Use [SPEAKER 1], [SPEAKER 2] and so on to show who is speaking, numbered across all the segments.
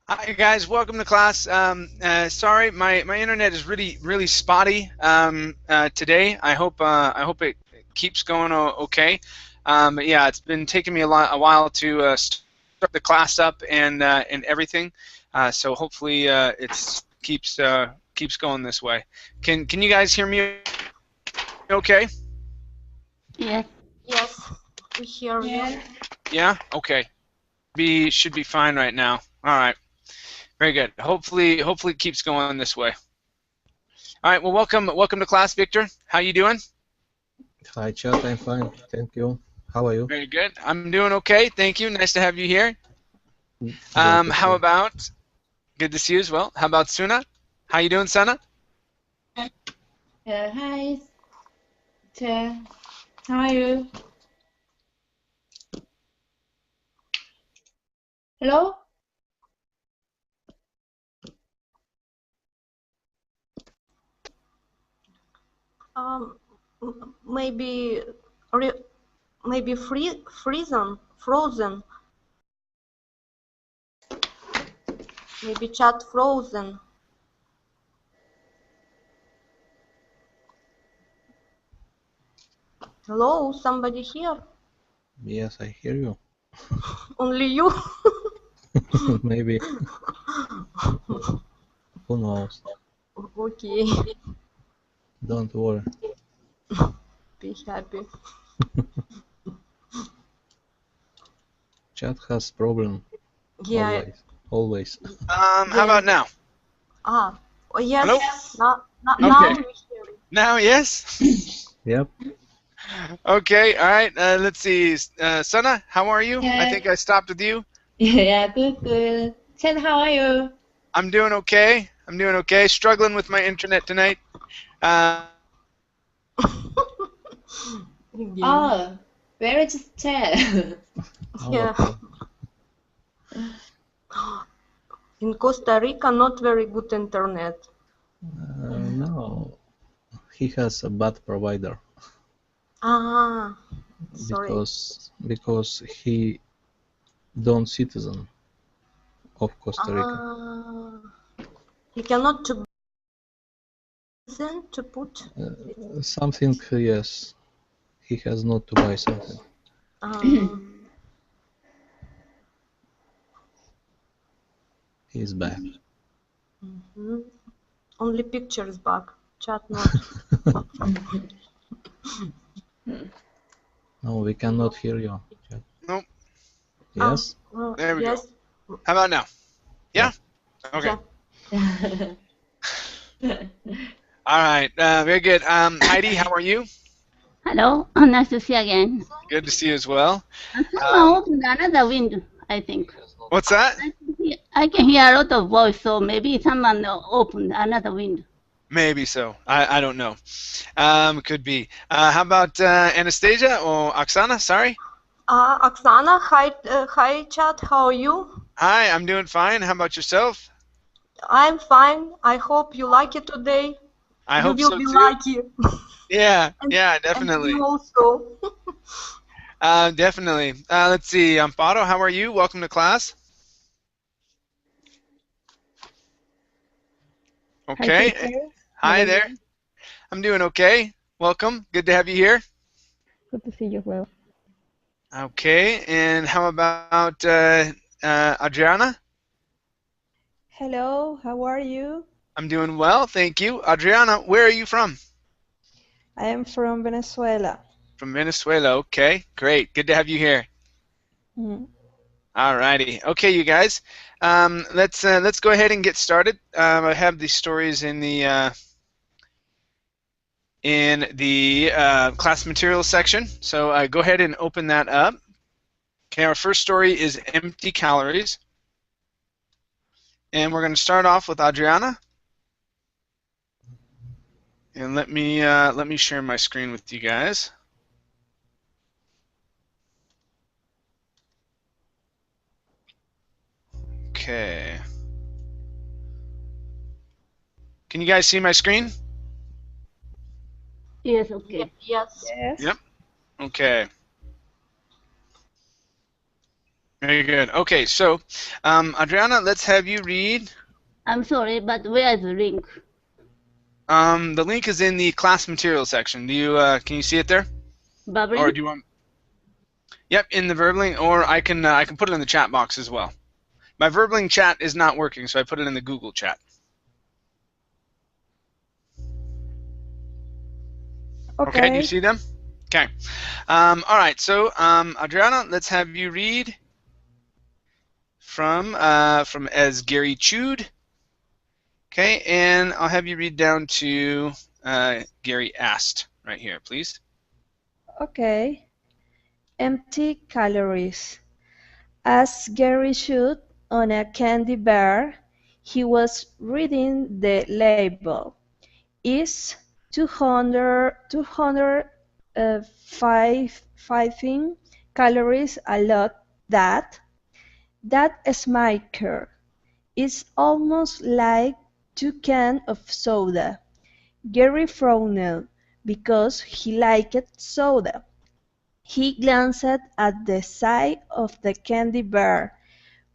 [SPEAKER 1] Hi guys, welcome to class. Sorry, my internet is really spotty today. I hope it keeps going okay. But yeah, it's been taking me a while to start the class up and everything. So hopefully it keeps going this way. Can you guys hear me okay?
[SPEAKER 2] Yes.
[SPEAKER 3] Yes, we hear you.
[SPEAKER 1] Yeah. Okay. Should be fine right now. All right. Very good. Hopefully it keeps going this way. All right. Well, welcome to class, Victor. How you doing?
[SPEAKER 4] Hi, Chad. I'm fine. Thank you. How are you?
[SPEAKER 1] Very good. I'm doing okay. Thank you. Nice to have you here.
[SPEAKER 4] Good to
[SPEAKER 1] How
[SPEAKER 4] see.
[SPEAKER 1] about? Good to see you as well. How about Suna? How you doing, Sana?
[SPEAKER 2] Hi, Chair. How are you? Hello?
[SPEAKER 3] Maybe frozen. Maybe chat frozen. Hello, somebody here?
[SPEAKER 4] Yes, I hear you.
[SPEAKER 3] Only you?
[SPEAKER 4] Maybe. Who knows?
[SPEAKER 3] Okay,
[SPEAKER 4] Don't worry.
[SPEAKER 3] be happy.
[SPEAKER 4] Chat has problem
[SPEAKER 3] Yeah.
[SPEAKER 4] always.
[SPEAKER 1] How about now?
[SPEAKER 3] Oh yes.
[SPEAKER 1] Hello?
[SPEAKER 3] Now
[SPEAKER 1] Okay.
[SPEAKER 3] we hear you.
[SPEAKER 1] Now, yes.
[SPEAKER 4] Yep.
[SPEAKER 1] Okay. All right. Let's see. Sana, how are you? I
[SPEAKER 2] Yeah.
[SPEAKER 1] think I stopped with you.
[SPEAKER 2] Yeah, good. Chen, how are you?
[SPEAKER 1] I'm doing okay. Struggling with my internet tonight.
[SPEAKER 3] Again.
[SPEAKER 2] Oh, where is Chen?
[SPEAKER 3] Yeah.
[SPEAKER 4] Okay.
[SPEAKER 3] In Costa Rica, not very good internet.
[SPEAKER 4] No, he has a bad provider
[SPEAKER 3] Ah, sorry.
[SPEAKER 4] because he don't citizen of Costa Rica.
[SPEAKER 3] He cannot to put.
[SPEAKER 4] Something, yes. He has not to buy something. He's back.
[SPEAKER 3] Only pictures back. Chat not.
[SPEAKER 4] No, we cannot hear you. Chat.
[SPEAKER 1] Nope.
[SPEAKER 4] Yes.
[SPEAKER 1] There we
[SPEAKER 3] Yes.
[SPEAKER 1] go. How about now? Yeah. Okay.
[SPEAKER 3] Yeah.
[SPEAKER 1] All right. Very good. Heidi, how are you?
[SPEAKER 5] Hello, nice to see you again.
[SPEAKER 1] Good to see you as well.
[SPEAKER 5] Someone opened another window, I think.
[SPEAKER 1] What's that?
[SPEAKER 5] I can hear a lot of voice, so maybe someone opened another window.
[SPEAKER 1] Maybe so. I don't know. Could be. How about Anastasia or Oksana? Sorry.
[SPEAKER 3] Oksana, hi chat, how are you?
[SPEAKER 1] Hi, I'm doing fine. How about yourself?
[SPEAKER 3] I'm fine. I hope you like it today.
[SPEAKER 1] I
[SPEAKER 3] You
[SPEAKER 1] hope
[SPEAKER 3] will
[SPEAKER 1] so
[SPEAKER 3] be
[SPEAKER 1] too.
[SPEAKER 3] lucky.
[SPEAKER 1] Yeah, yeah,
[SPEAKER 3] And
[SPEAKER 1] definitely.
[SPEAKER 3] you also.
[SPEAKER 1] Definitely. Let's see. Amparo, how are you? Welcome to class. Okay. Hi there. I'm doing okay. Welcome. Good to have you here.
[SPEAKER 6] Good to see you as well.
[SPEAKER 1] Okay. And how about Adriana?
[SPEAKER 6] Hello, how are you?
[SPEAKER 1] I'm doing well, thank you. Adriana, where are you from?
[SPEAKER 6] I am from Venezuela.
[SPEAKER 1] From Venezuela. Okay, great. Good to have you here.
[SPEAKER 6] Mm.
[SPEAKER 1] All righty. Okay, you guys. Let's go ahead and get started. I have these stories in the class materials section. So go ahead and open that up. Okay, our first story is empty calories, and we're going to start off with Adriana. And let me share my screen with you guys. Okay. Can you guys see my screen?
[SPEAKER 5] Yes, okay.
[SPEAKER 3] Yes.
[SPEAKER 6] Yes.
[SPEAKER 1] Yep. Okay. Very good. Okay, so Adriana, let's have you read.
[SPEAKER 5] I'm sorry, but where is the link?
[SPEAKER 1] The link is in the class material section. Do you can you see it there?
[SPEAKER 5] Bubbling?
[SPEAKER 1] Or do you want? Yep, in the Verbling, or I can put it in the chat box as well. My Verbling chat is not working, so I put it in the Google chat. Okay, do you see them? Okay. All right, so Adriana, let's have you read from as Gary chewed. Okay, and I'll have you read down to Gary asked right here, please.
[SPEAKER 6] Okay. Empty calories. As Gary chewed on a candy bar, he was reading the label. Is 205 calories a lot? That smacker is almost like 2 cans of soda. Gary frowned because he liked soda. He glanced at the side of the candy bar,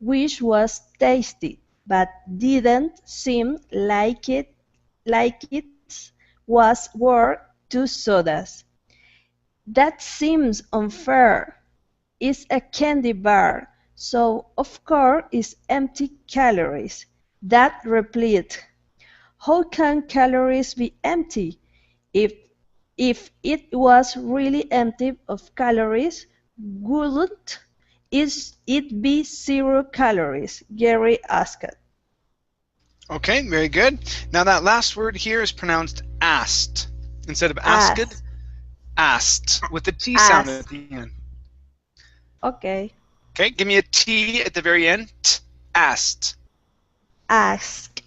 [SPEAKER 6] which was tasty, but didn't seem like it was worth 2 sodas. That seems unfair. It's a candy bar, so of course it's empty calories. That replied, how can calories be empty? If it was really empty of calories, wouldn't it be 0 calories? Gary asked.
[SPEAKER 1] Okay, very good. Now that last word here is pronounced asked. Instead of asked, asked, with the T sound at the end.
[SPEAKER 6] Okay.
[SPEAKER 1] Okay, give me a T at the very end. Asked.
[SPEAKER 6] Ask.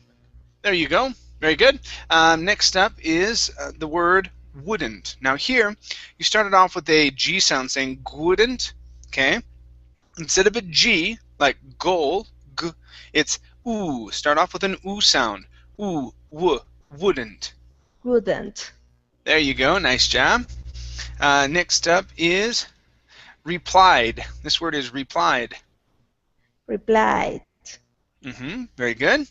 [SPEAKER 1] There you go. Very good. Next up is the word wouldn't. Now here, you started off with a G sound saying wouldn't. Okay. Instead of a G, like goal, g, it's oo. Start off with an oo sound. Oo, wouldn't.
[SPEAKER 6] Wouldn't.
[SPEAKER 1] There you go. Nice job. Next up is replied. This word is replied.
[SPEAKER 6] Replied.
[SPEAKER 1] Very good.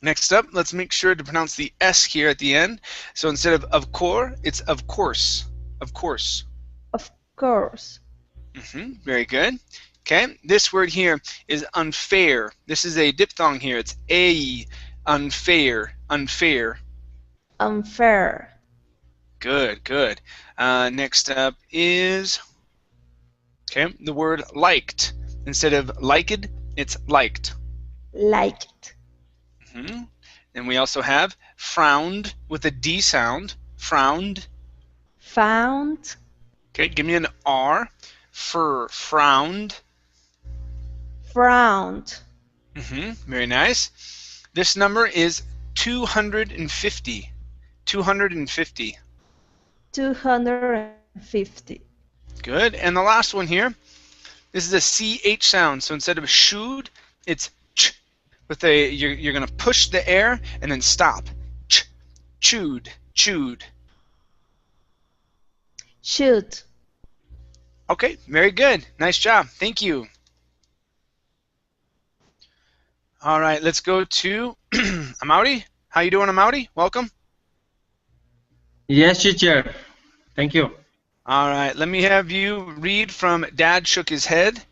[SPEAKER 1] Next up, let's make sure to pronounce the S here at the end. So instead of course, it's of course. Of course.
[SPEAKER 6] Of course.
[SPEAKER 1] Very good. Okay, this word here is unfair. This is a diphthong here. It's A, unfair, unfair.
[SPEAKER 6] Unfair.
[SPEAKER 1] Good, good. Next up is, okay, the word liked. Instead of liked, it's liked.
[SPEAKER 6] Liked.
[SPEAKER 1] And we also have frowned with a D sound. Frowned.
[SPEAKER 6] Found.
[SPEAKER 1] Okay, give me an R. Frowned.
[SPEAKER 6] Frowned.
[SPEAKER 1] Very nice. This number is 250. 250.
[SPEAKER 6] 250.
[SPEAKER 1] Good. And the last one here, this is a CH sound. So instead of shooed, it's ch. With a you're gonna push the air and then stop. Ch. Chewed. Chewed.
[SPEAKER 6] Should.
[SPEAKER 1] Okay, very good. Nice job. Thank you. All right, let's go to Amaury. How you doing, Amaury? Welcome.
[SPEAKER 7] Yes, teacher. Thank you.
[SPEAKER 1] All right, let me have you read from Dad shook his head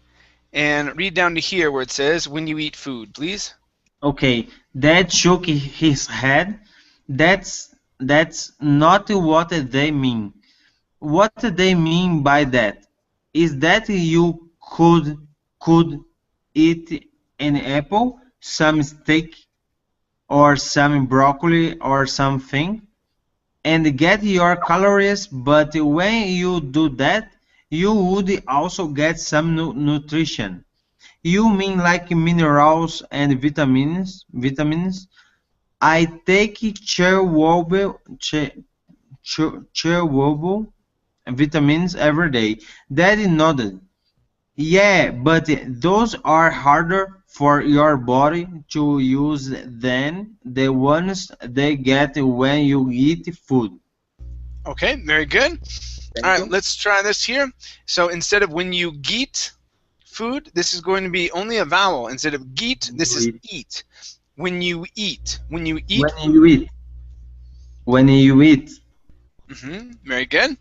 [SPEAKER 1] and read down to here where it says, when you eat food, please.
[SPEAKER 7] Okay, Dad shook his head. That's not what they mean. What they mean by that is that you could eat an apple, some steak, or some broccoli or something, and get your calories, but when you do that, you would also get some nutrition. You mean like minerals and vitamins? I take chewable vitamins every day. Daddy nodded. Yeah, but those are harder for your body to use than the ones they get when you eat food.
[SPEAKER 1] Okay, very good. All right, let's try this here. So instead of when you geet food, this is going to be only a vowel. Instead of geet, this is eat. When you eat. When you eat.
[SPEAKER 7] When you eat. When you eat.
[SPEAKER 1] Very good.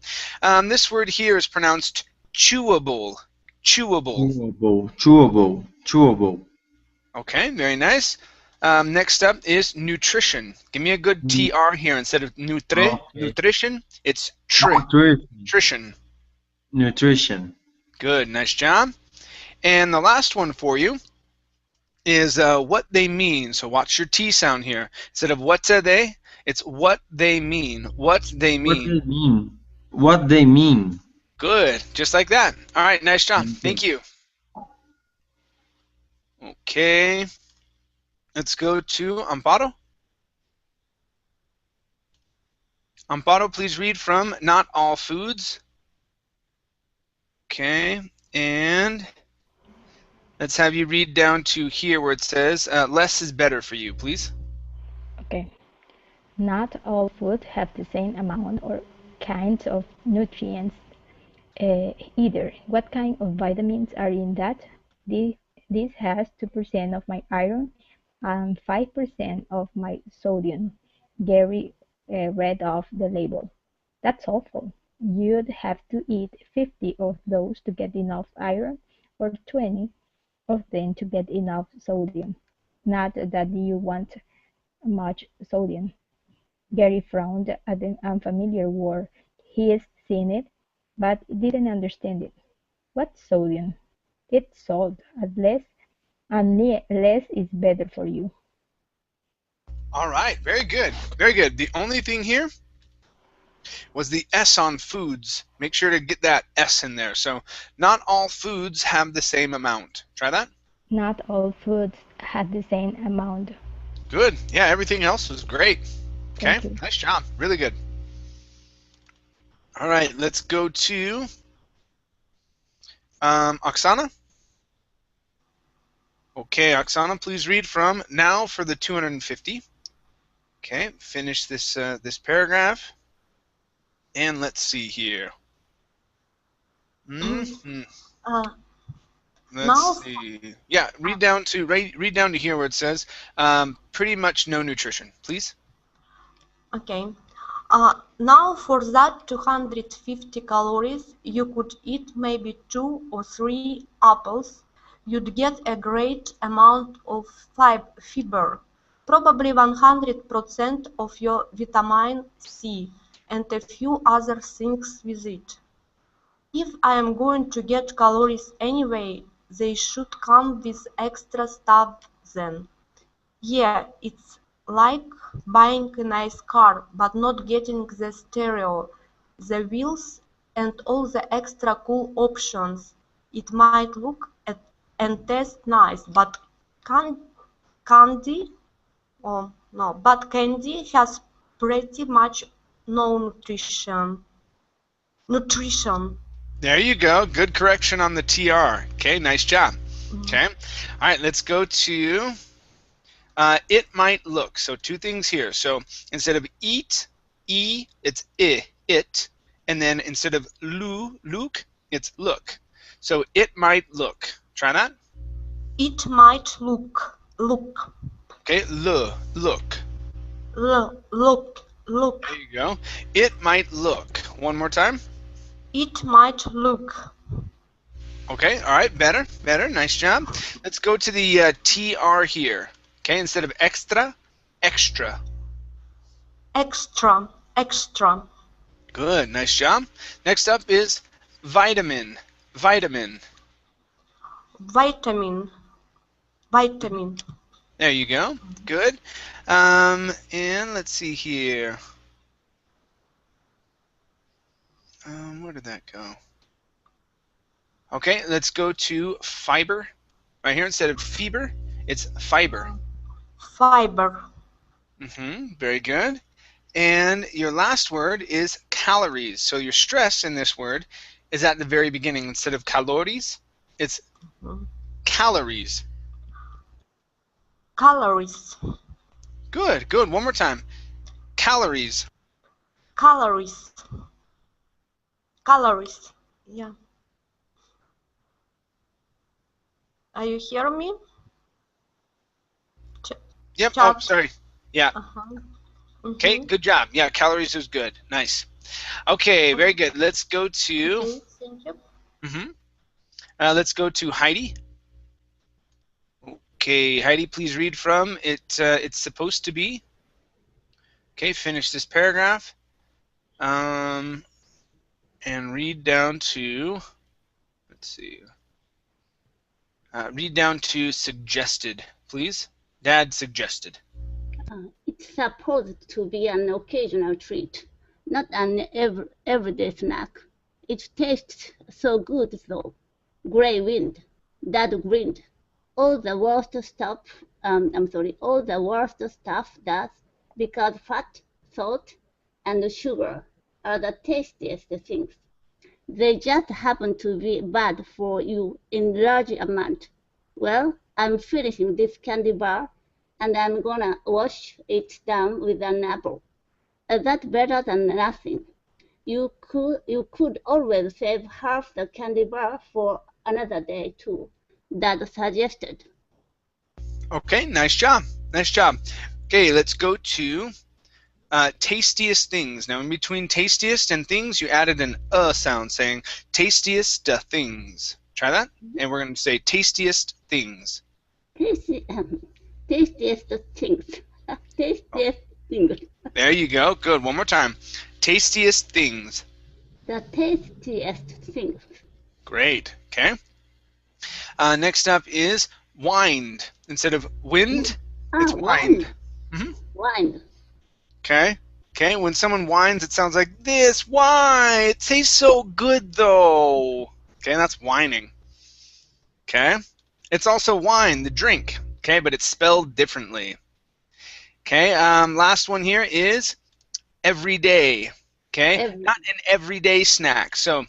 [SPEAKER 1] This word here is pronounced chewable. Chewable.
[SPEAKER 7] Chewable. Chewable. Chewable.
[SPEAKER 1] Okay, very nice. Next up is nutrition. Give me a good TR here instead of nutre.
[SPEAKER 7] Okay.
[SPEAKER 1] Nutrition, it's
[SPEAKER 7] Nutrition.
[SPEAKER 1] nutrition.
[SPEAKER 7] Nutrition.
[SPEAKER 1] Good, nice job. And the last one for you is what they mean. So watch your T sound here. Instead of what they, it's what they mean. What they mean.
[SPEAKER 7] What they mean. What they mean.
[SPEAKER 1] Good, just like that. All right, nice job. Thank you. Okay, let's go to Amparo. Amparo, please read from Not All Foods. Okay, and let's have you read down to here where it says less is better for you, please.
[SPEAKER 8] Okay. Not all foods have the same amount or kinds of nutrients either. What kind of vitamins are in that? This has 2% of my iron and 5% of my sodium. Gary read off the label. That's awful. You'd have to eat 50 of those to get enough iron, or 20 of them to get enough sodium. Not that you want much sodium. Gary frowned at the unfamiliar word. He's seen it, but didn't understand it. What's sodium? It's salt, and less is better for you.
[SPEAKER 1] All right, very good, very good. The only thing here was the S on foods. Make sure to get that S in there. So not all foods have the same amount. Try that.
[SPEAKER 8] Not all foods had the same amount.
[SPEAKER 1] Good. Yeah, everything else was great. Okay,
[SPEAKER 8] Thank you.
[SPEAKER 1] nice job. Really good. All right, let's go to Oksana. Okay, Oksana, please read from now for the 250. Okay, finish this this paragraph. And let's see here. Let's see. Yeah, read down to here where it says pretty much no nutrition, please.
[SPEAKER 3] Okay. Now for that 250 calories, you could eat maybe 2 or 3 apples. You'd get a great amount of fiber, probably 100% of your vitamin C, and a few other things with it. If I am going to get calories anyway, they should come with extra stuff then. Yeah, it's like buying a nice car, but not getting the stereo, the wheels, and all the extra cool options. It might look and taste nice, but candy has pretty much no nutrition.
[SPEAKER 1] There you go. Good correction on the TR. Okay, nice job. Okay. All right, let's go to it might look. So two things here. So instead of eat, it's it. And then instead of look, it's look. So it might look. Try that.
[SPEAKER 3] It might look.
[SPEAKER 1] Okay, look.
[SPEAKER 3] Look.
[SPEAKER 1] There you go. It might look. One more time.
[SPEAKER 3] It might look.
[SPEAKER 1] Okay, all right, better, nice job. Let's go to the TR here. Okay, instead of extra, extra.
[SPEAKER 3] Extra.
[SPEAKER 1] Good, nice job. Next up is vitamin. Vitamin. There you go. Good. And let's see here. Where did that go? Okay, let's go to fiber. Right here, instead of fever, it's fiber.
[SPEAKER 3] Fiber.
[SPEAKER 1] Very good. And your last word is calories. So your stress in this word is at the very beginning. Instead of calories, it's calories.
[SPEAKER 3] Calories.
[SPEAKER 1] Good. One more time. Calories.
[SPEAKER 3] Calories. Yeah. Are you hear me?
[SPEAKER 1] Yep. Oh,
[SPEAKER 3] Chapter.
[SPEAKER 1] sorry. Yeah. Okay. Good job. Yeah. Calories is good. Nice. Okay. Very good. Let's go to.
[SPEAKER 3] Okay, thank you.
[SPEAKER 1] Let's go to Heidi. Okay, Heidi, please read from it. It's supposed to be. Okay, finish this paragraph. And read down to. Let's see. Read down to suggested, please. Dad suggested.
[SPEAKER 5] It's supposed to be an occasional treat, not an everyday snack. It tastes so good though. Gray wind, Dad grinned. All the worst stuff does, because fat, salt, and sugar are the tastiest things. They just happen to be bad for you in large amount. Well, I'm finishing this candy bar, and I'm gonna wash it down with an apple. That's better than nothing. You could always save half the candy bar for another day too, Dad suggested.
[SPEAKER 1] Okay, nice job. Nice job. Okay, let's go to tastiest things. Now, in between tastiest and things, you added an sound, saying tastiest things. Try that, and we're going to say tastiest things.
[SPEAKER 5] Tastiest things. Tastiest things.
[SPEAKER 1] There you go. Good. One more time. Tastiest things.
[SPEAKER 5] The tastiest things.
[SPEAKER 1] Great. Okay. Next up is wind. Instead of wind, it's wind.
[SPEAKER 5] Wind.
[SPEAKER 1] Okay. Okay. When someone whines, it sounds like this. Why? It tastes so good, though. Okay, that's whining. Okay. It's also wine, the drink. Okay, but it's spelled differently. Okay. Last one here is everyday. Okay. Not an everyday snack. So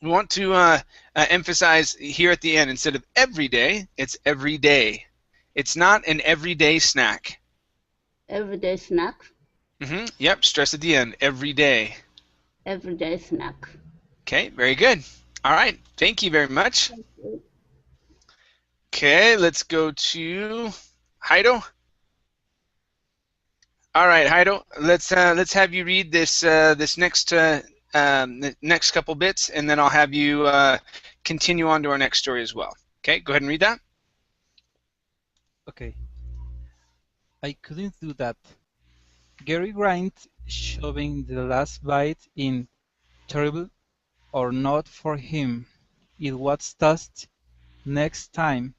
[SPEAKER 1] we want to emphasize here at the end, instead of everyday, it's everyday. It's not an everyday snack.
[SPEAKER 5] Everyday snack.
[SPEAKER 1] Yep, stress at the end. Every day.
[SPEAKER 5] Everyday snack.
[SPEAKER 1] Okay, very good. All right, thank you very much.
[SPEAKER 5] Thank you.
[SPEAKER 1] Okay, let's go to Heido. All right, Heido, let's have you read this next next couple bits, and then I'll have you continue on to our next story as well. Okay, go ahead and read that.
[SPEAKER 9] Okay. I couldn't do that. Gary grind, shoving the last bite in. Terrible or not for him. It was toast. Next time,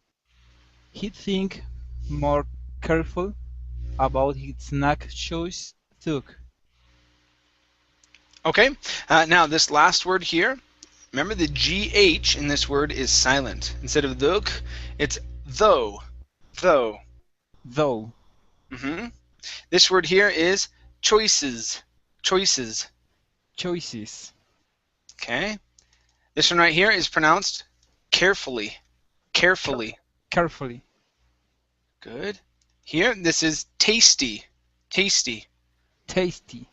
[SPEAKER 9] he'd think more careful about his snack choice too.
[SPEAKER 1] Okay, now this last word here, remember the GH in this word is silent. Instead of the, it's though. Though.
[SPEAKER 9] Though.
[SPEAKER 1] This word here is choices. Choices.
[SPEAKER 9] Choices.
[SPEAKER 1] Okay. This one right here is pronounced carefully. Carefully.
[SPEAKER 9] Carefully.
[SPEAKER 1] Good. Here, this is tasty. Tasty.
[SPEAKER 9] Tasty.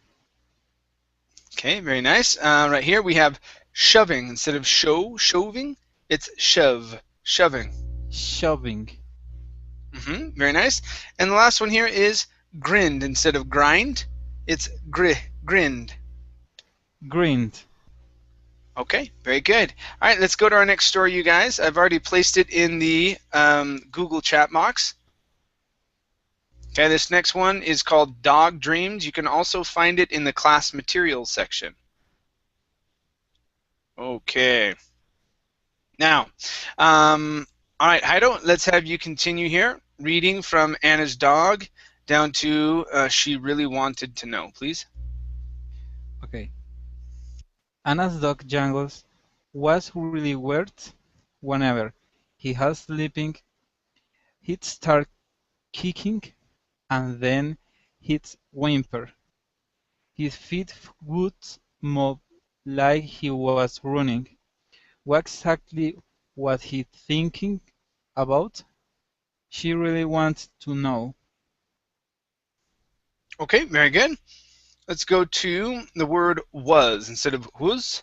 [SPEAKER 1] Okay, very nice. Right here we have shoving. Instead of shoving, it's shove. Shoving.
[SPEAKER 9] Shoving.
[SPEAKER 1] Very nice. And the last one here is grinned. Instead of grind, it's grinned.
[SPEAKER 9] Grinned.
[SPEAKER 1] Okay, very good. All right, let's go to our next story, you guys. I've already placed it in the Google chat box. Okay, this next one is called Dog Dreams. You can also find it in the class materials section. Okay. Now, all right, Heido, let's have you continue here, reading from Anna's dog down to she really wanted to know, please.
[SPEAKER 9] Okay. Anna's dog Jangles was really weird. Whenever he was sleeping, he'd start kicking and then he'd whimper. His feet would move like he was running. What exactly was he thinking about? She really wanted to know.
[SPEAKER 1] Okay, very good. Let's go to the word was. Instead of was,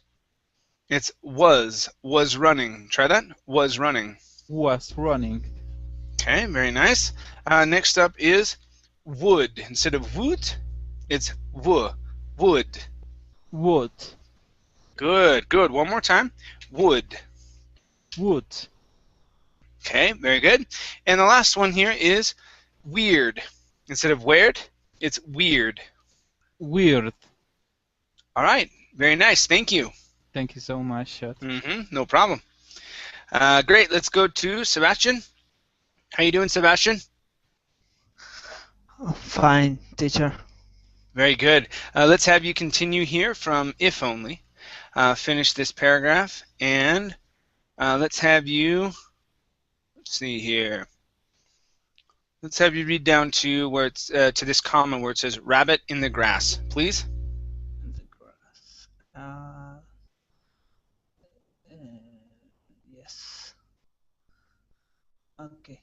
[SPEAKER 1] it's was running. Try that. Was running.
[SPEAKER 9] was running.
[SPEAKER 1] Okay, very nice. Next up is wood. Instead of wood, it's wood.
[SPEAKER 9] Wood.
[SPEAKER 1] Good, good. One more time. Wood.
[SPEAKER 9] Wood.
[SPEAKER 1] Okay, very good. And the last one here is weird. Instead of weird, it's weird.
[SPEAKER 9] Weird.
[SPEAKER 1] All right, very nice. Thank you.
[SPEAKER 9] Thank you so much, Shot.
[SPEAKER 1] No problem. Great. Let's go to Sebastian. How you doing, Sebastian?
[SPEAKER 10] Fine, teacher.
[SPEAKER 1] Very good. Let's have you continue here from if only. Finish this paragraph, and let's have you. Let's see here. Let's have you read down to where it's to this comma where it says "rabbit in the grass," please.
[SPEAKER 10] In the grass. Yes. Okay.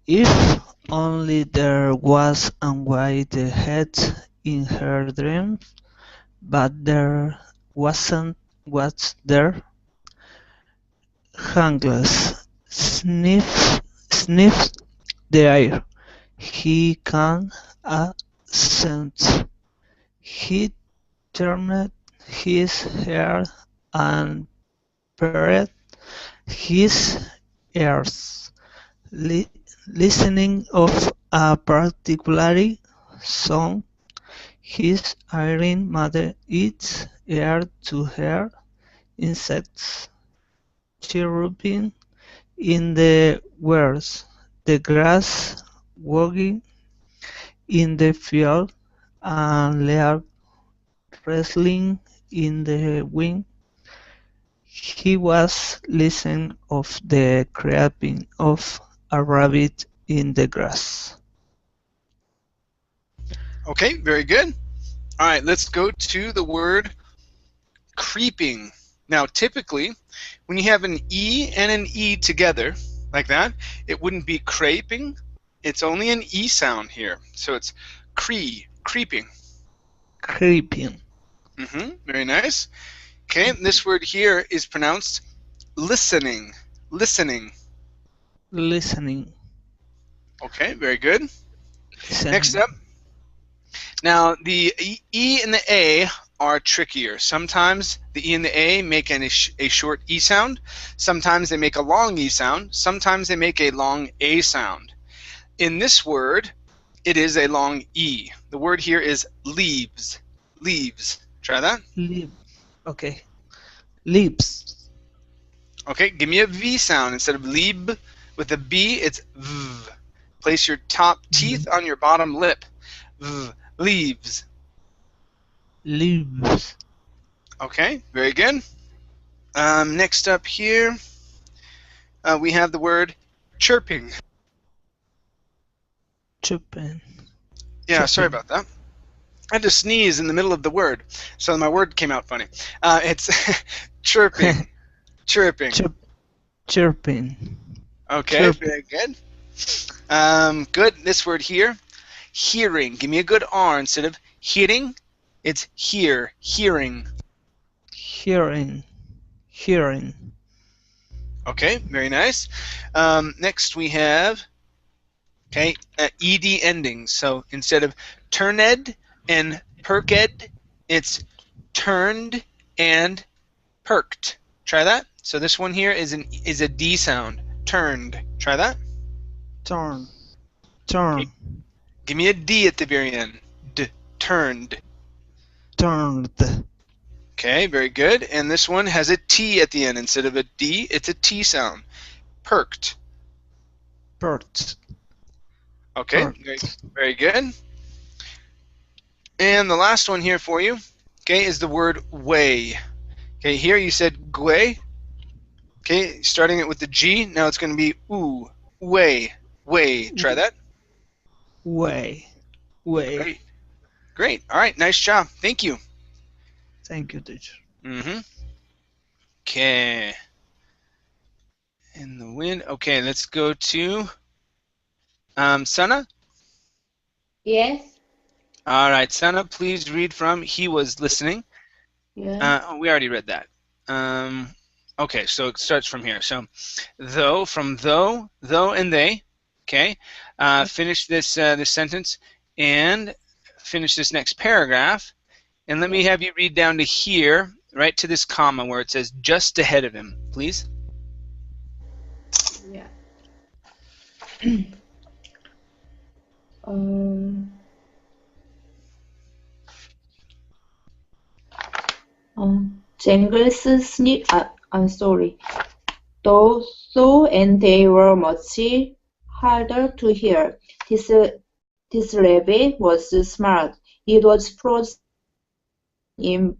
[SPEAKER 10] If only there was a white head in her dreams, but there wasn't. What's there? Hangles sniffed the air. He can scent. He turned his hair and parted his ears, listening of a particular sound. His iron mother its ear to hear insects chirruping in the woods, the grass waving in the field, and leaves rustling in the wind. He was listening of the creeping of a rabbit in the grass.
[SPEAKER 1] Okay, very good. All right, let's go to the word creeping. Now, typically, when you have an E and an E together, like that, it wouldn't be craping. It's only an E sound here. So it's creeping.
[SPEAKER 10] Creeping.
[SPEAKER 1] Very nice. Okay, this word here is pronounced listening. Listening.
[SPEAKER 10] Listening.
[SPEAKER 1] Okay, very good.
[SPEAKER 10] Listening.
[SPEAKER 1] Next up. Now, the E and the A are trickier. Sometimes the E and the A make a short E sound. Sometimes they make a long E sound. Sometimes they make a long A sound. In this word, it is a long E. The word here is leaves. Leaves. Try that.
[SPEAKER 10] Leaves. Okay. Leaves.
[SPEAKER 1] Okay, give me a V sound. Instead of leab with a B, it's V. Place your top teeth on your bottom lip. V. Leaves.
[SPEAKER 10] Leaves.
[SPEAKER 1] Okay, very good. Next up here, we have the word chirping.
[SPEAKER 10] Chirping.
[SPEAKER 1] Yeah, sorry about that. I had to sneeze in the middle of the word, so my word came out funny. It's chirping. Chirping.
[SPEAKER 10] Chirping.
[SPEAKER 1] Okay,
[SPEAKER 10] Chirping.
[SPEAKER 1] very good. Good. This word here, hearing. Give me a good R instead of hitting. It's hear. Hearing.
[SPEAKER 10] Hearing. Hearing.
[SPEAKER 1] Okay, very nice. Next we have ed endings. So instead of turned and perked, it's turned and perked. Try that. So this one here is a D sound. Turned. Try that.
[SPEAKER 10] Turn. Turn.
[SPEAKER 1] Okay. Give me a D at the very end. Turned.
[SPEAKER 10] Turned.
[SPEAKER 1] Okay, very good. And this one has a T at the end. Instead of a D, it's a T sound. Perked.
[SPEAKER 10] Perked.
[SPEAKER 1] Okay, very good. And the last one here for you, is the word way. Okay, here you said gue. Okay, starting it with the G, now it's going to be oo. Way. Way. Try that.
[SPEAKER 10] Way. Way.
[SPEAKER 1] Great. All right, nice job. Thank you.
[SPEAKER 10] Thank you, teacher.
[SPEAKER 1] Okay. In the wind. Okay, let's go to Sana.
[SPEAKER 2] Yes.
[SPEAKER 1] All right, Sana, please read from He Was Listening.
[SPEAKER 2] Yeah.
[SPEAKER 1] We already read that. Okay, so it starts from here. So, though, from though, and they. Okay, finish this this sentence and finish this next paragraph. And let me have you read down to here, right to this comma where it says just ahead of him, please.
[SPEAKER 2] Yeah. Jangles sniff. I'm sorry. Though so, and they were much harder to hear. This rabbit was smart. It was frozen in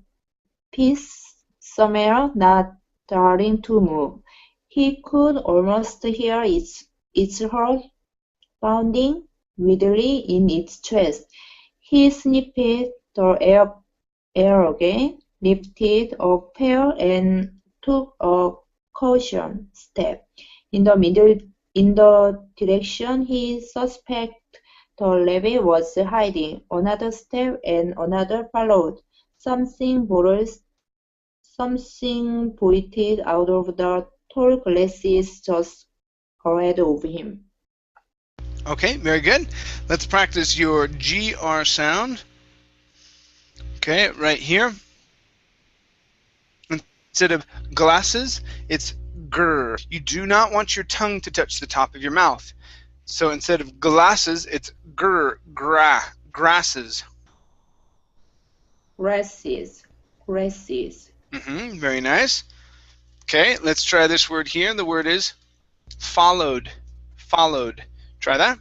[SPEAKER 2] peace somewhere, not daring to move. He could almost hear its heart pounding wildly in its chest. He sniffed the air again, lifted a pair, and took a cautious step in the direction he suspected the rabbit was hiding. Another step and another followed. Something voided out of the tall grasses just ahead of him.
[SPEAKER 1] Okay, very good. Let's practice your GR sound. Okay, right here. Instead of glasses, it's grr. You do not want your tongue to touch the top of your mouth. So instead of glasses, it's grr, grasses.
[SPEAKER 2] Grasses.
[SPEAKER 1] Very nice. Okay, let's try this word here. The word is followed. Try that.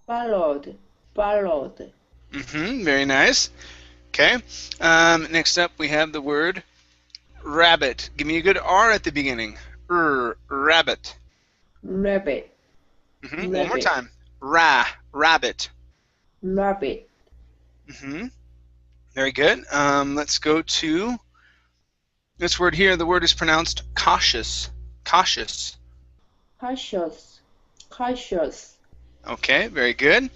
[SPEAKER 2] Followed.
[SPEAKER 1] Very nice. Okay. Next up, we have the word rabbit. Give me a good R at the beginning. Rabbit.
[SPEAKER 2] Rabbit.
[SPEAKER 1] One more time. Rabbit. Very good. Let's go to this word here. The word is pronounced cautious.
[SPEAKER 2] Cautious.
[SPEAKER 1] Okay, very good.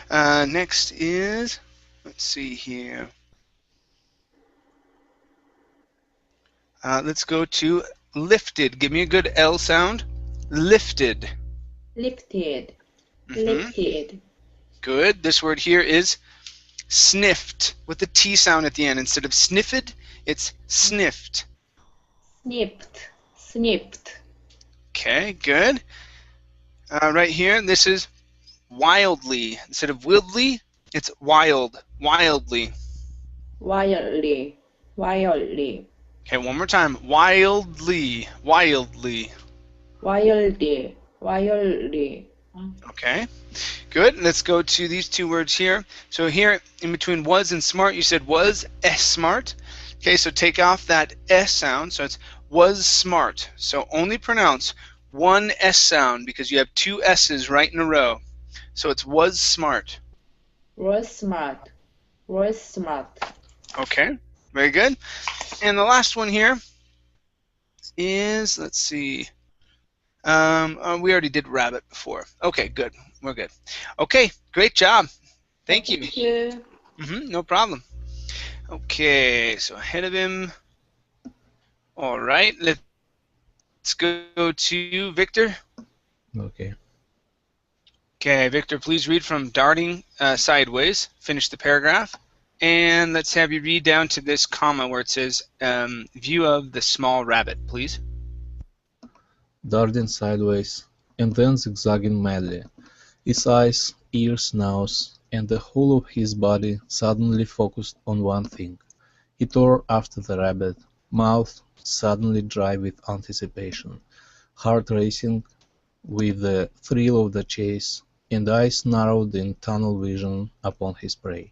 [SPEAKER 1] Next is, let's see here. Let's go to lifted. Give me a good L sound. Lifted. Good. This word here is sniffed with the T sound at the end. Instead of sniffed, it's sniffed.
[SPEAKER 2] Snipped.
[SPEAKER 1] Okay, good. Right here, this is wildly. Instead of wildly, it's wildly. Okay, one more time. Wildly. Okay, good. Let's go to these two words here. So here, in between was and smart, you said was smart. Okay, so take off that S sound. So it's was smart. So only pronounce one S sound because you have two S's right in a row. So it's was smart.
[SPEAKER 2] Was smart.
[SPEAKER 1] Okay, very good. And the last one here is, let's see. We already did rabbit before. Okay, good. We're good. Okay, great job. Thank you. No problem. Okay, so ahead of him. All right, let's go to Victor.
[SPEAKER 4] Okay.
[SPEAKER 1] Okay, Victor, please read from darting sideways. Finish the paragraph. And let's have you read down to this comma where it says view of the small rabbit, please.
[SPEAKER 4] Darting sideways, and then zigzagging madly. His eyes, ears, nose, and the whole of his body suddenly focused on one thing. He tore after the rabbit, mouth suddenly dry with anticipation, heart racing with the thrill of the chase, and eyes narrowed in tunnel vision upon his prey.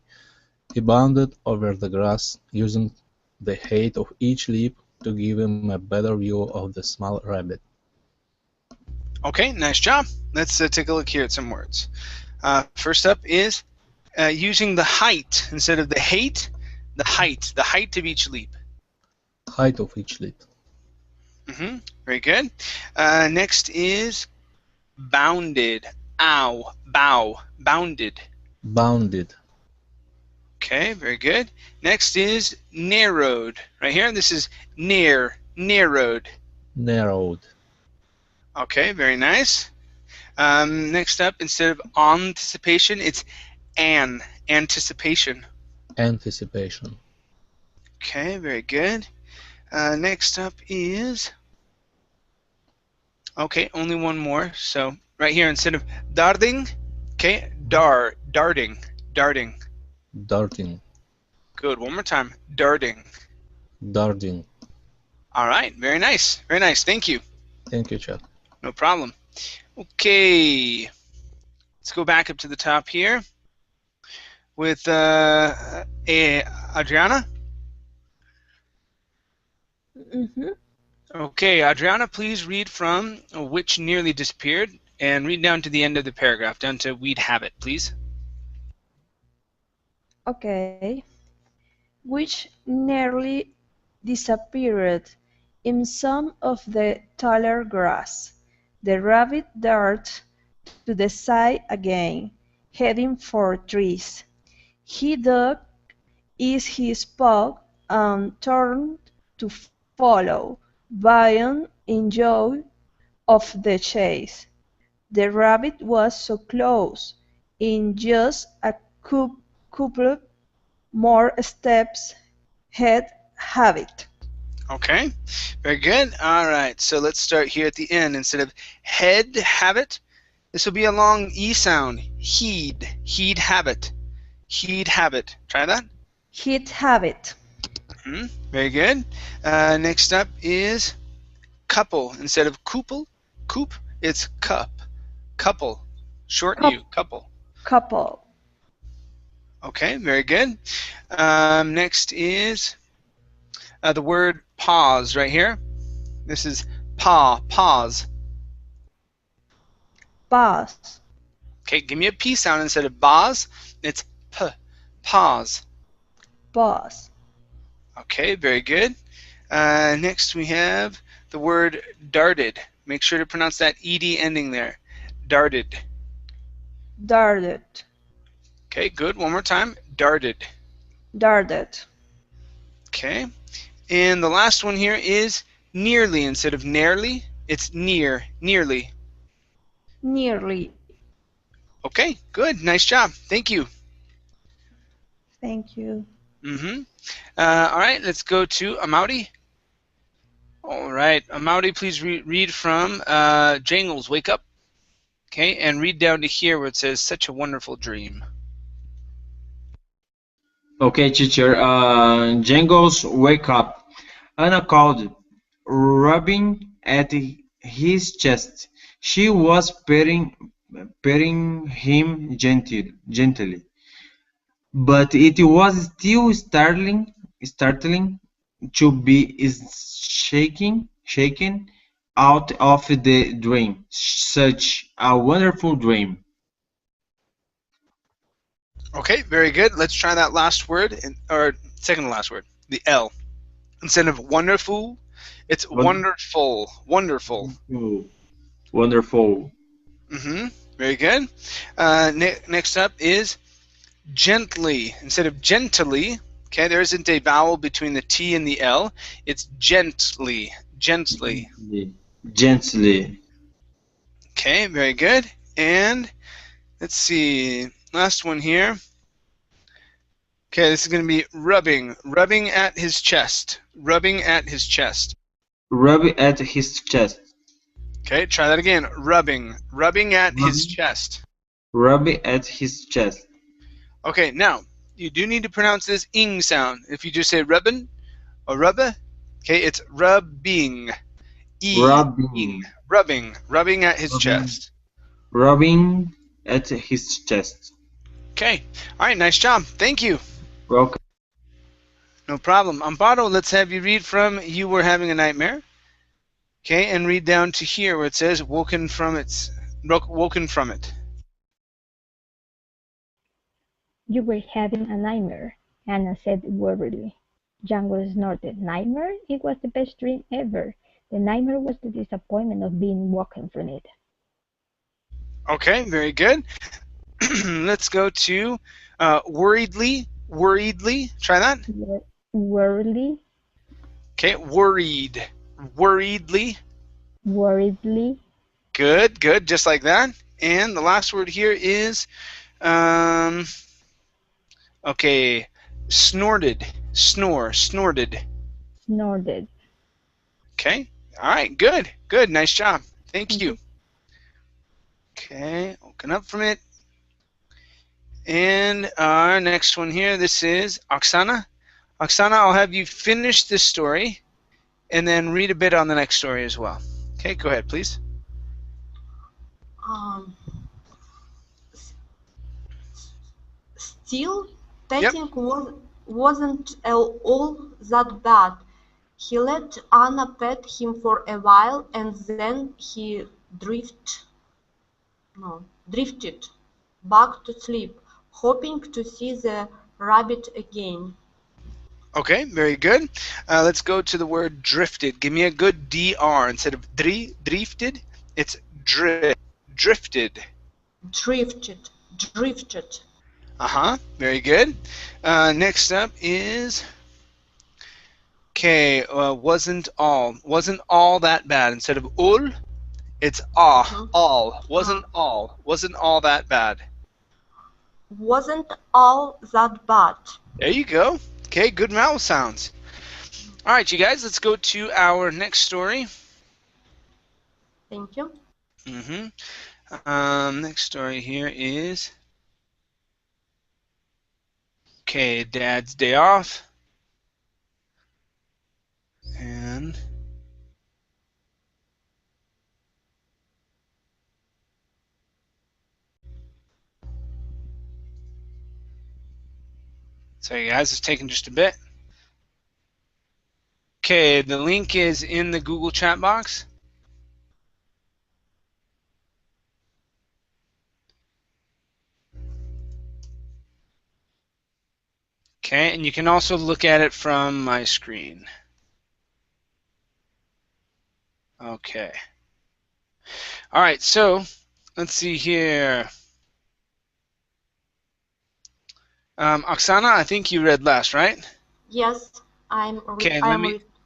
[SPEAKER 4] He bounded over the grass, using the height of each leap to give him a better view of the small rabbit.
[SPEAKER 1] Okay, nice job. Let's take a look here at some words. First up is using the height instead of the height, the height of each leap.
[SPEAKER 4] Height of each leap.
[SPEAKER 1] Very good. Next is bounded. Bounded.
[SPEAKER 4] Bounded.
[SPEAKER 1] Okay, very good. Next is narrowed. Right here, this is narrowed.
[SPEAKER 4] narrowed,
[SPEAKER 1] Okay, very nice. Next up, instead of anticipation, it's anticipation.
[SPEAKER 4] anticipation,
[SPEAKER 1] Okay, very good. Next up is, okay, only one more. So right here, instead of darting, okay, darting.
[SPEAKER 4] darting,
[SPEAKER 1] Good, one more time, darting.
[SPEAKER 4] darting.
[SPEAKER 1] All right, very nice, very nice. Thank you.
[SPEAKER 4] Thank you, Chuck.
[SPEAKER 1] No problem. Okay, let's go back up to the top here with Adriana.
[SPEAKER 6] Mm-hmm.
[SPEAKER 1] Okay, Adriana, please read from which nearly disappeared and read down to the end of the paragraph, down to we'd have it, please.
[SPEAKER 6] Okay. Which nearly disappeared in some of the taller grass. The rabbit darted to the side again, heading for trees. He dug in his paw and turned to follow, buying in joy of the chase. The rabbit was so close. In just a couple more steps he'd have it.
[SPEAKER 1] Okay, very good. All right, so let's start here at the end. Instead of head, have it, this will be a long E sound. He'd have it. He'd have it. Try that.
[SPEAKER 6] He'd have it.
[SPEAKER 1] Very good. Next up is couple. Instead of couple, it's cup. Couple. Short U, couple.
[SPEAKER 6] Couple.
[SPEAKER 1] Okay, very good. Next is the word pause right here. This is pause.
[SPEAKER 6] Pause.
[SPEAKER 1] Okay, give me a P sound instead of pause. It's p. Pause.
[SPEAKER 6] Pause.
[SPEAKER 1] Okay, very good. Next we have the word darted. Make sure to pronounce that ed ending there. Darted.
[SPEAKER 6] Darted.
[SPEAKER 1] Okay, good. One more time. Darted.
[SPEAKER 6] Darted.
[SPEAKER 1] Okay. And the last one here is nearly. Instead of nearly, it's nearly.
[SPEAKER 6] Nearly.
[SPEAKER 1] Okay, good. Nice job. Thank you.
[SPEAKER 6] Thank you.
[SPEAKER 1] All right, let's go to Amaury. All right, Amaury, please read from Jangles, Wake Up. Okay, and read down to here where it says, such a wonderful dream.
[SPEAKER 7] Okay, teacher. Jangles wake up. Anna called, rubbing at his chest. She was petting him gently. But it was still startling to be shaken out of the dream. Such a wonderful dream.
[SPEAKER 1] Okay, very good. Let's try that last word, or second to last word, the L. Instead of wonderful, it's wonderful. Wonderful.
[SPEAKER 7] Wonderful.
[SPEAKER 1] Very good. Next up is gently. Instead of gently, okay, there isn't a vowel between the T and the L. It's gently. Gently.
[SPEAKER 7] Gently.
[SPEAKER 1] Okay, very good. And let's see, last one here. Okay, this is going to be rubbing. Rubbing at his chest. Rubbing at his chest.
[SPEAKER 7] Rubbing at his chest.
[SPEAKER 1] Okay, try that again. Rubbing. Rubbing at his chest.
[SPEAKER 7] Rubbing at his chest.
[SPEAKER 1] Okay, now, you do need to pronounce this ing sound. If you just say rubbin or rubba, okay, it's rubbing.
[SPEAKER 7] Rubbing.
[SPEAKER 1] Rubbing. Rubbing at his chest.
[SPEAKER 7] Rubbing at his chest.
[SPEAKER 1] Okay, all right, nice job. Thank you.
[SPEAKER 7] Welcome.
[SPEAKER 1] No problem. Amparo, let's have you read from You Were Having a Nightmare. Okay, and read down to here where it says woken from it.
[SPEAKER 8] You were having a nightmare, Anna said worriedly. Django snorted. Nightmare? It was the best dream ever. The nightmare was the disappointment of being woken from it.
[SPEAKER 1] Okay, very good. Let's go to worriedly. Worriedly. Try that.
[SPEAKER 8] Worriedly.
[SPEAKER 1] Okay, worried. Worriedly.
[SPEAKER 8] Worriedly.
[SPEAKER 1] Good, good, just like that. And the last word here is, okay, snorted, snorted.
[SPEAKER 8] Snorted.
[SPEAKER 1] Okay, all right, good, good, nice job. Thank you. Okay, open up from it. And our next one here, this is Oksana. Oksana, I'll have you finish this story and then read a bit on the next story as well. Okay, go ahead, please.
[SPEAKER 3] Still, petting wasn't all that bad. He let Anna pet him for a while, and then he drifted back to sleep, hoping to see the rabbit again.
[SPEAKER 1] Okay, very good. Let's go to the word drifted. Give me a good DR. Instead of drifted, it's drifted.
[SPEAKER 3] Drifted.
[SPEAKER 1] Very good. Next up is, okay, wasn't all that bad. Instead of all, it's all. Wasn't all that bad.
[SPEAKER 3] Wasn't all that bad.
[SPEAKER 1] There you go. Okay, good vowel sounds. All right, you guys, let's go to our next story.
[SPEAKER 3] Thank you.
[SPEAKER 1] Next story here is, okay, Dad's day off. And sorry guys, it's taking just a bit. Okay, the link is in the Google chat box. Okay, and you can also look at it from my screen. Okay. All right, so let's see here. Oksana, I think you read last, right?
[SPEAKER 3] Yes, I'm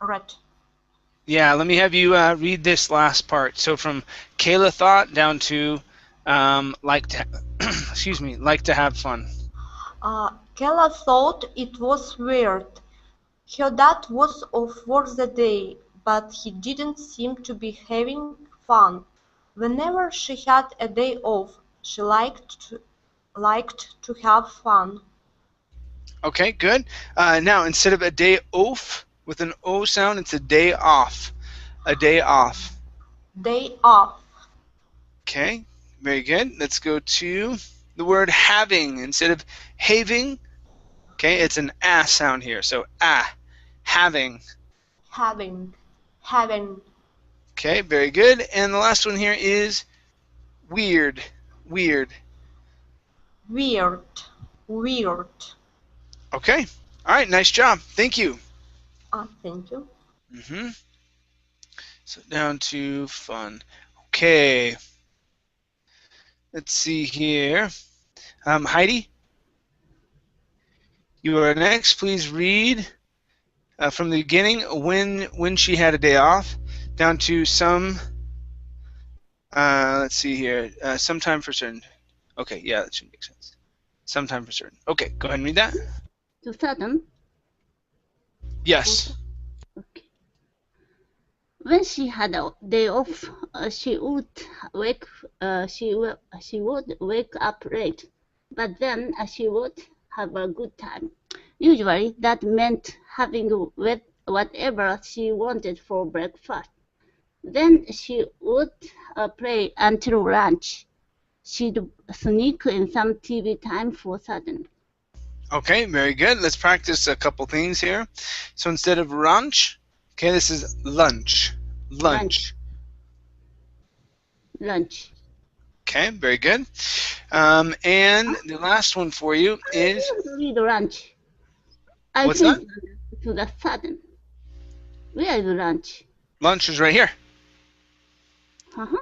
[SPEAKER 3] read.
[SPEAKER 1] Yeah, let me have you read this last part. So from Kayla thought down to like to have fun.
[SPEAKER 3] Kayla thought it was weird. Her dad was off work the day, but he didn't seem to be having fun. Whenever she had a day off, she liked to have fun.
[SPEAKER 1] Okay, good. Now, instead of a day off with an O sound, it's a day off. A day off.
[SPEAKER 3] Day off.
[SPEAKER 1] Okay, very good. Let's go to the word having. Instead of having, okay, it's an ah sound here. So having.
[SPEAKER 3] Having.
[SPEAKER 1] Okay, very good. And the last one here is weird. Weird. Okay. All right, nice job. Thank you.
[SPEAKER 3] Thank you.
[SPEAKER 1] So down to fun. Okay. Let's see here. Heidi, you are next. Please read from the beginning when she had a day off down to some. Let's see here. Sometime for certain. Okay, yeah, that should make sense. Sometime for certain. Okay, go ahead and read that.
[SPEAKER 5] To certain?
[SPEAKER 1] Yes.
[SPEAKER 5] Okay. When she had a day off, she would wake up late, but then she would have a good time. Usually, that meant having whatever she wanted for breakfast. Then she would play until lunch. She'd sneak in some TV time for sudden.
[SPEAKER 1] Okay, very good. Let's practice a couple things here. So instead of lunch, okay, this is lunch. Lunch. Okay, very good. And the last one for you is.
[SPEAKER 5] Read lunch.
[SPEAKER 1] What's that?
[SPEAKER 5] To the sudden. Where is lunch?
[SPEAKER 1] Lunch is right here.
[SPEAKER 5] Uh-huh.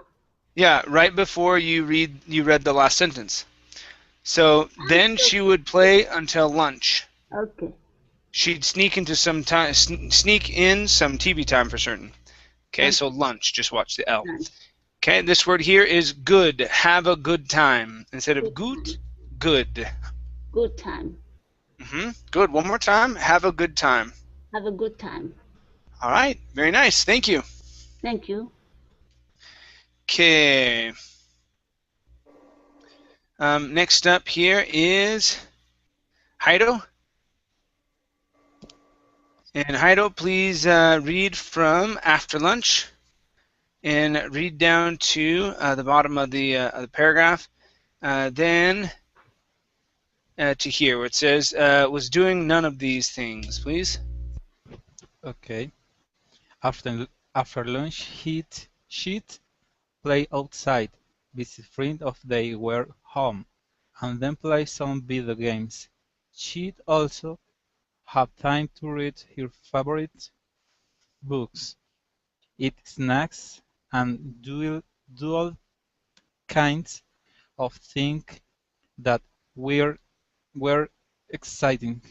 [SPEAKER 1] Yeah, right before you read the last sentence. So then she would play until lunch.
[SPEAKER 5] Okay.
[SPEAKER 1] She'd sneak in some TV time for certain. Okay, so lunch, just watch the L.
[SPEAKER 5] Lunch.
[SPEAKER 1] Okay, this word here is good. Have a good time. Instead of
[SPEAKER 5] Good
[SPEAKER 1] gut,
[SPEAKER 5] time.
[SPEAKER 1] good.
[SPEAKER 5] Good time.
[SPEAKER 1] Good. One more time. Have a good time.
[SPEAKER 5] Have a good time.
[SPEAKER 1] All right. Very nice. Thank you.
[SPEAKER 5] Thank you.
[SPEAKER 1] Okay. Next up here is Heido. And Heido, please read from after lunch and read down to the bottom of the paragraph. Then to here where it says, was doing none of these things, please.
[SPEAKER 9] Okay. After lunch, she'd play outside, visit friends if they were home, and then play some video games. She'd also have time to read her favorite books, eat snacks, and do all kinds of things that were exciting.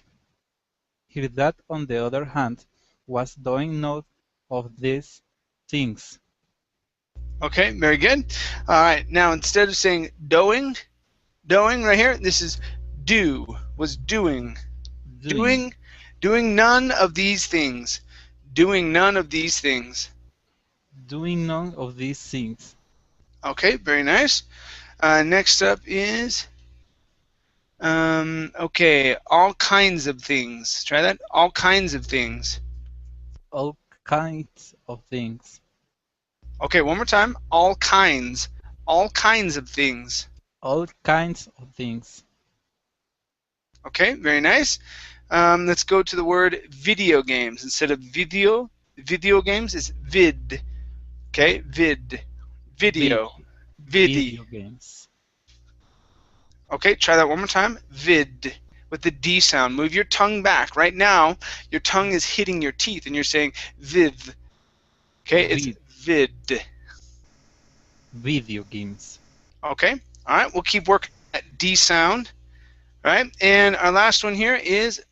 [SPEAKER 9] Her dad, on the other hand, was doing none of these things.
[SPEAKER 1] Okay, very good. All right, now instead of saying doing right here, this is do, was doing. Doing none of these things. Doing none of these things.
[SPEAKER 9] Doing none of these things.
[SPEAKER 1] Okay, very nice. Next up is, okay, all kinds of things. Try that. All kinds of things.
[SPEAKER 9] All kinds of things.
[SPEAKER 1] Okay, one more time. All kinds. All kinds of things.
[SPEAKER 9] All kinds of things.
[SPEAKER 1] Okay, very nice. Let's go to the word video games. Instead of video games is vid. Okay, vid. Video.
[SPEAKER 9] Video games.
[SPEAKER 1] Okay, try that one more time. Vid. With the D sound. Move your tongue back. Right now, your tongue is hitting your teeth and you're saying viv. Okay, it's vid.
[SPEAKER 9] Video games.
[SPEAKER 1] Okay, all right, we'll keep working at D sound. All right, and our last one here is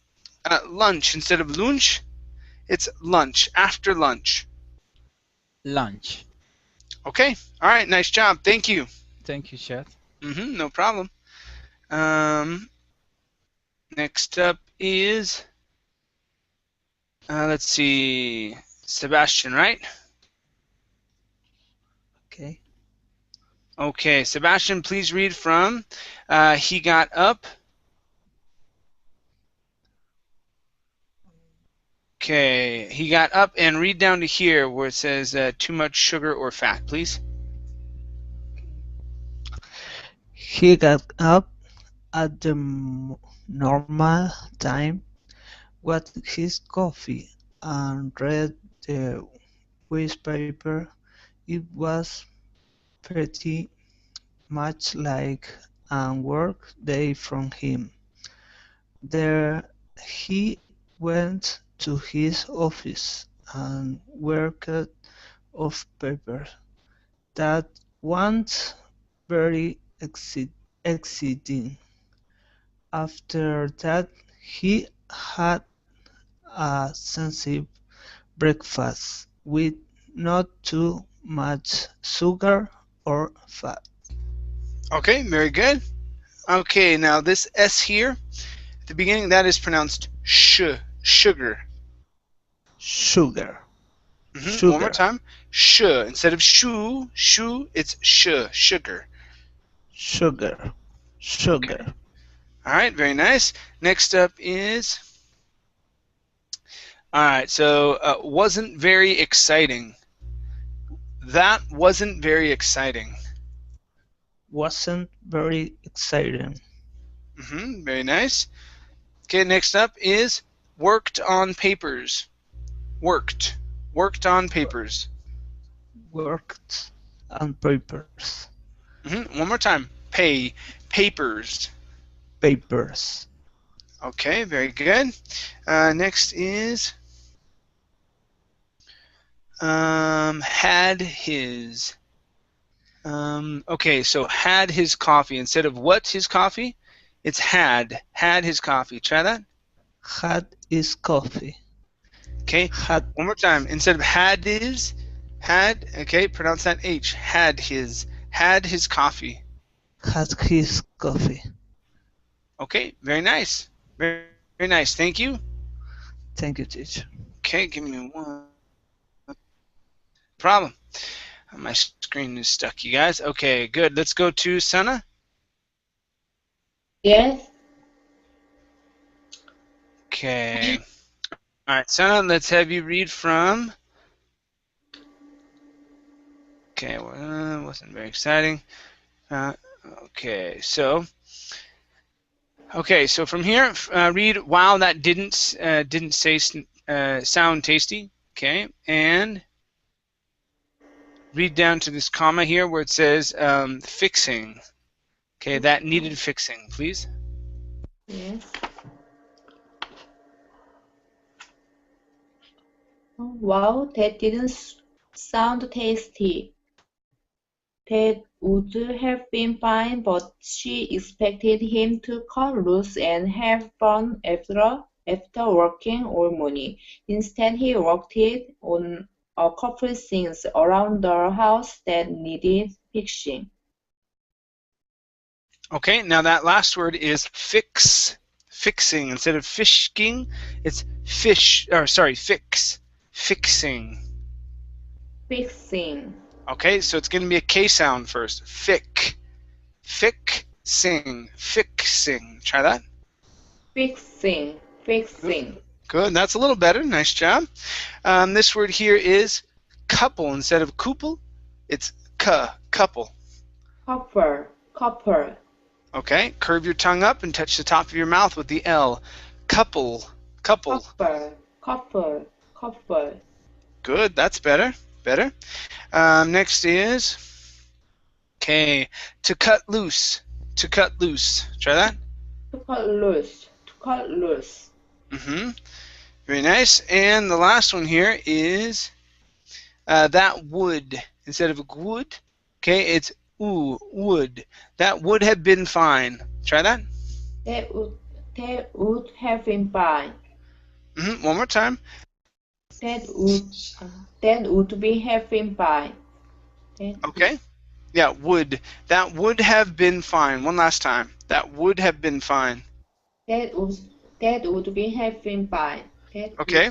[SPEAKER 1] lunch. Instead of lunch, it's lunch, after lunch.
[SPEAKER 9] Lunch.
[SPEAKER 1] Okay, all right, nice job. Thank you.
[SPEAKER 9] Thank you, Chad.
[SPEAKER 1] No problem. Next up is, let's see, Sebastian, right?
[SPEAKER 10] Okay.
[SPEAKER 1] Okay, Sebastian, please read from he got up. Okay, he got up and read down to here where it says too much sugar or fat, please.
[SPEAKER 10] He got up at the normal time, got his coffee, and read the newspaper. It was pretty much like a work day from him. There he went to his office and worked off papers. That wasn't very exciting. After that, he had a sensible breakfast with not too much sugar or fat.
[SPEAKER 1] Okay, very good. Okay, now this S here at the beginning, that is pronounced sugar.
[SPEAKER 10] Sugar.
[SPEAKER 1] One more time. Instead of shu, it's sugar.
[SPEAKER 10] Sugar.
[SPEAKER 1] Okay. All right, very nice. Next up is, all right, so wasn't very exciting. That wasn't very exciting.
[SPEAKER 10] Wasn't very exciting.
[SPEAKER 1] Very nice. Okay, next up is worked on papers. Worked on papers.
[SPEAKER 10] Worked on papers.
[SPEAKER 1] One more time. Papers.
[SPEAKER 10] Papers.
[SPEAKER 1] Okay, very good. Next is had his. Okay, so had his coffee. Instead of what his coffee, it's had his coffee. Try that.
[SPEAKER 10] Had his coffee.
[SPEAKER 1] Okay. One more time. Instead of had Had, okay, pronounce that H. Had his coffee.
[SPEAKER 10] Had his coffee.
[SPEAKER 1] Okay, very nice. Very, very nice. Thank you.
[SPEAKER 10] Thank you, teacher.
[SPEAKER 1] Okay, give me one problem. My screen is stuck, you guys. Okay, good. Let's go to Sana.
[SPEAKER 2] Yes.
[SPEAKER 1] Okay. All right, Sana, let's have you read from. Okay, well, wasn't very exciting. Okay, so from here, read. Wow, that didn't say sound tasty. Okay, and read down to this comma here where it says fixing. Okay, that needed fixing, please.
[SPEAKER 2] Yes. Wow, that didn't sound tasty. That would have been fine, but she expected him to cut loose and have fun after working all morning. Instead, he worked on a couple things around the house that needed fixing.
[SPEAKER 1] Okay, now that last word is fix. Fixing. Instead of fishing, it's fix. Fixing.
[SPEAKER 2] Fixing.
[SPEAKER 1] Okay, so it's going to be a K sound first. Fixing. Fixing. Try that.
[SPEAKER 2] Fixing.
[SPEAKER 1] Good. That's a little better. Nice job. This word here is couple. Instead of couple, it's couple.
[SPEAKER 2] Couple.
[SPEAKER 1] Okay, curve your tongue up and touch the top of your mouth with the L. Couple. Couple. Good, that's better. Next is, okay, to cut loose. To cut loose. Try that.
[SPEAKER 2] To cut loose.
[SPEAKER 1] Very nice. And the last one here is that would. Instead of would, okay, it's would. That would have been fine. Try that.
[SPEAKER 2] That would have been fine.
[SPEAKER 1] One more time.
[SPEAKER 2] That would have been fine.
[SPEAKER 1] Okay. Yeah, would. That would have been fine. One last time. That would have been fine.
[SPEAKER 2] That would have been fine.
[SPEAKER 1] Okay.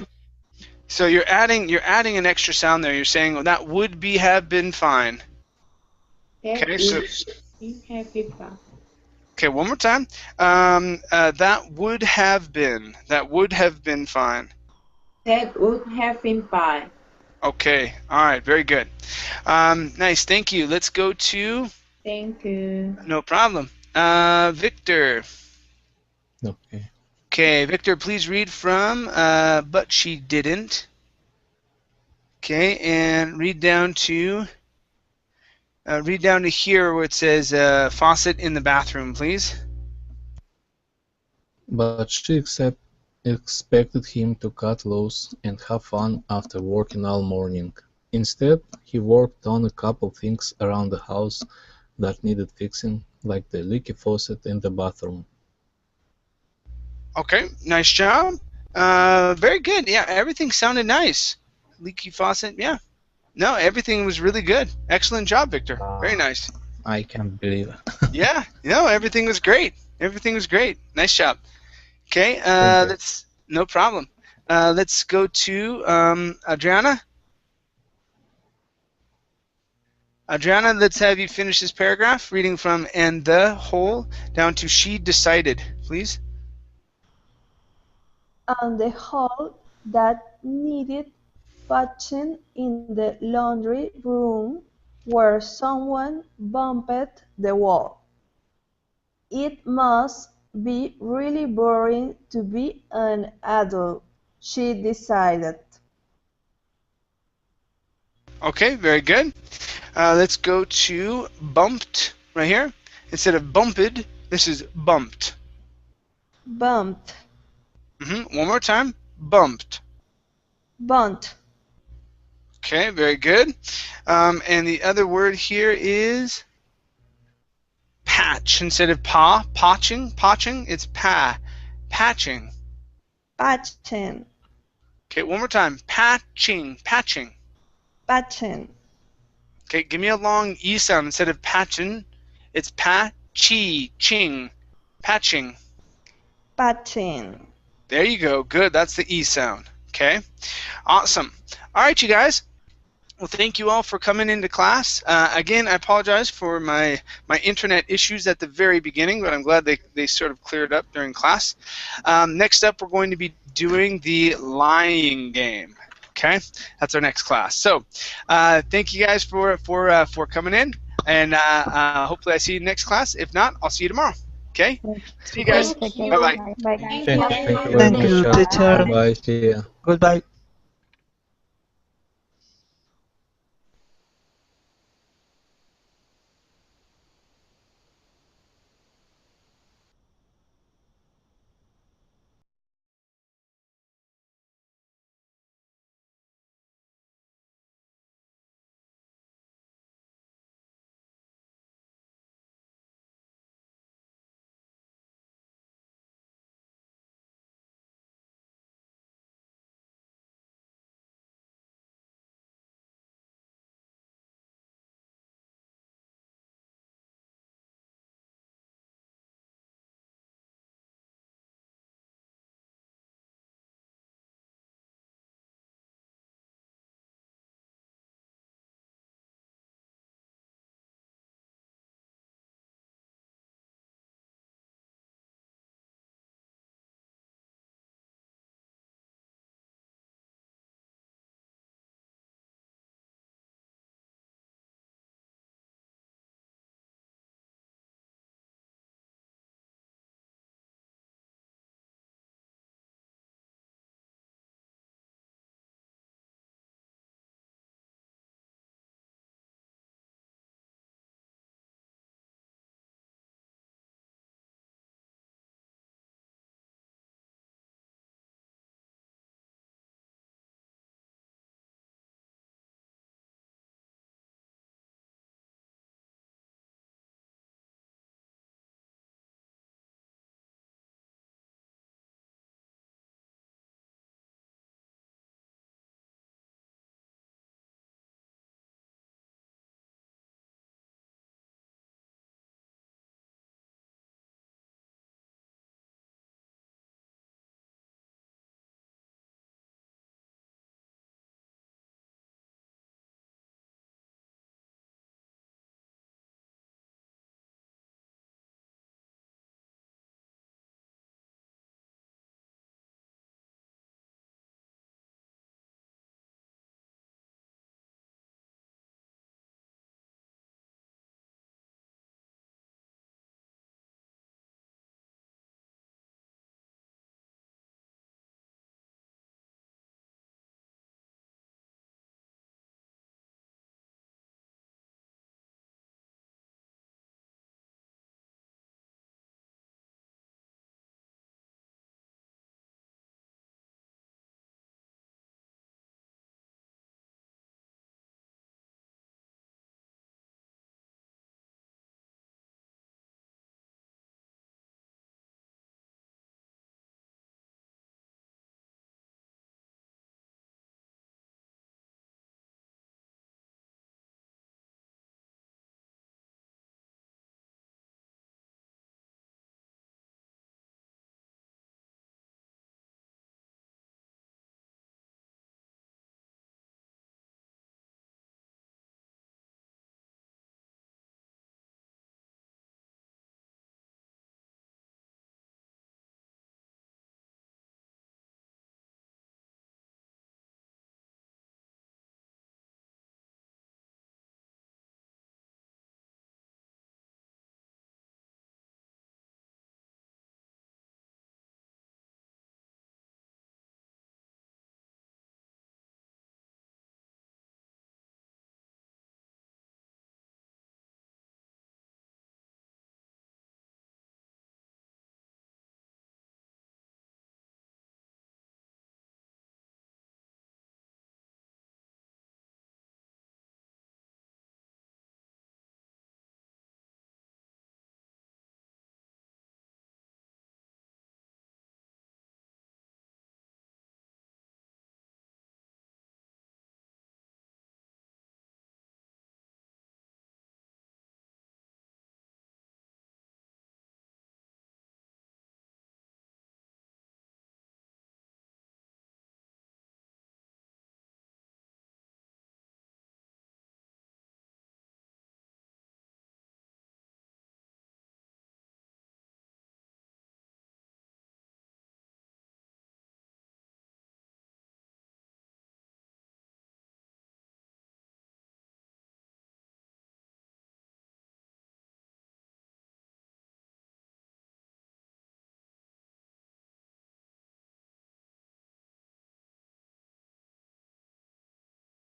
[SPEAKER 1] So you're adding an extra sound there. You're saying, well, that would have been fine. Okay, so
[SPEAKER 2] have been fine.
[SPEAKER 1] Okay, one more time. That would have been. That would have been fine.
[SPEAKER 2] That would have been fine.
[SPEAKER 1] Okay. All right. Very good. Nice. Thank you. Let's go to.
[SPEAKER 2] Thank you.
[SPEAKER 1] No problem. Victor.
[SPEAKER 4] Okay.
[SPEAKER 1] Okay, Victor, please read from but she didn't. Okay, and read down to here where it says faucet in the bathroom, please.
[SPEAKER 4] But she expected him to cut loose and have fun after working all morning. Instead, he worked on a couple things around the house that needed fixing, like the leaky faucet in the bathroom.
[SPEAKER 1] Okay, nice job. Very good. Yeah, everything sounded nice. Leaky faucet, yeah. No, everything was really good. Excellent job, Victor. Very nice.
[SPEAKER 4] I can't believe it.
[SPEAKER 1] Yeah, everything was great. Everything was great. Nice job. Okay, no problem. Let's go to Adriana. Adriana, let's have you finish this paragraph, reading from and the whole down to she decided, please.
[SPEAKER 6] And the hole that needed patching in the laundry room where someone bumped the wall. It must be really boring to be an adult, she decided.
[SPEAKER 1] Okay, very good. Let's go to bumped right here. Instead of bumped, this is bumped.
[SPEAKER 6] Bumped.
[SPEAKER 1] One more time. Bumped.
[SPEAKER 6] Bumped.
[SPEAKER 1] Okay, very good. And the other word here is patch. Instead of patching, it's patching.
[SPEAKER 6] Patching.
[SPEAKER 1] Okay, one more time. Patching.
[SPEAKER 6] Patchen.
[SPEAKER 1] Okay, give me a long E sound instead of patchin. It's ching. Patching.
[SPEAKER 6] Patching.
[SPEAKER 1] There you go. Good. That's the E sound. Okay. Awesome. All right, you guys. Well, thank you all for coming into class. Again, I apologize for my internet issues at the very beginning, but I'm glad they sort of cleared up during class. Next up, we're going to be doing the lying game. Okay, that's our next class. So, thank you guys for coming in, and hopefully I see you next class. If not, I'll see you tomorrow. Okay. See you guys.
[SPEAKER 3] Thank you.
[SPEAKER 1] Bye bye.
[SPEAKER 8] Bye, guys.
[SPEAKER 4] Thank you very
[SPEAKER 10] Thank
[SPEAKER 4] much.
[SPEAKER 10] you, teacher.
[SPEAKER 4] Bye. See ya.
[SPEAKER 10] Goodbye.